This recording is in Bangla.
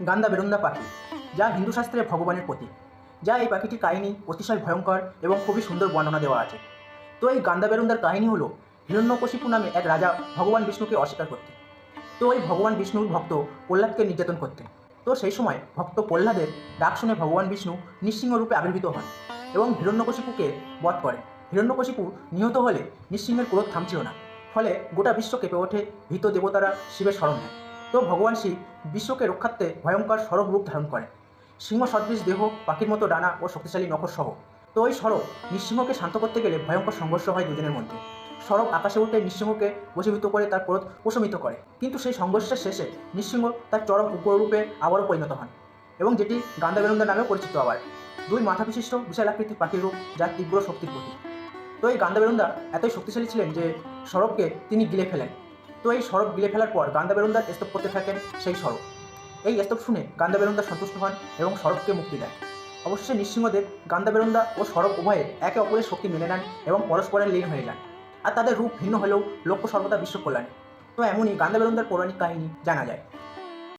গান্দা বেরুন্দা পাখি, যা হিন্দু শাস্ত্রে ভগবানের প্রতীক। যা এই পাখিটির কাহিনী অতিশয় ভয়ঙ্কর এবং খুবই সুন্দর বর্ণনা দেওয়া আছে। তো এই গান্দা বেরুন্দার কাহিনী হলো, হিরণ্যকশিপু নামে এক রাজা ভগবান বিষ্ণুকে অস্বীকার করতেন। তো এই ভগবান বিষ্ণুর ভক্ত প্রহ্লাদকে নির্যাতন করতেন। তো সেই সময় ভক্ত প্রহ্লাদের ডাক শুনে ভগবান বিষ্ণু নৃসিংহ রূপে আবির্ভূত হন এবং হিরণ্যকশিপুকে বধ করেন। হিরণ্যকশিপু নিহত হলে নৃসিংহের ক্রোধ থামছিল না, ফলে গোটা বিশ্ব কেঁপে ওঠে। ভীত দেবতারা শিবের শরণ নেয়। তো ভগবান শিব বিশ্বকে রক্ষার্থে ভয়ঙ্কর সরব রূপ ধারণ করেন, সিংহ সদৃশ দেহ, পাখির মতো ডানা ও শক্তিশালী নখর সহ। তো ওই সরব নৃসিংহকে শান্ত করতে গেলে ভয়ঙ্কর সংঘর্ষ হয় দুজনের মধ্যে। সরব আকাশে উঠে নৃসিংহকে বশীভূত করে তার ক্রোধ প্রশমিত করে, কিন্তু সেই সংঘর্ষের শেষে নৃসিংহ তার চরম উগ্ররূপে আবারও পরিণত হন, এবং যেটি গান্দা বেরুন্দা নামেও পরিচিত। আবার দুই মাথা বিশিষ্ট বিশাল আকৃতির পাখির রূপ, যার তীব্র শক্তির প্রতীক। তো এই গান্দা বেরুন্দা এতই শক্তিশালী ছিলেন যে সরবকে তিনি গিলে ফেলেন। তো এই সরব গিলে ফেলার পর গান্দা বেরুন্দার স্তব করতে থাকেন সেই সরব। এই স্তব শুনে গান্দা বেরুন্দা সন্তুষ্ট হন এবং সরবকে মুক্তি দেন। অবশেষে নৃসিংহদেব গান্দা বেরুন্দা ও সরব উভয়ে একে অপরের শক্তি মেনে নেন এবং পরস্পরের লীন হয়ে যান। আর তাদের রূপ ভিন্ন হলেও লক্ষ্য সর্বদা বিশ্ব কল্যাণ। তো এমনই গান্দা বেরুন্দার পৌরাণিক কাহিনী জানা যায়।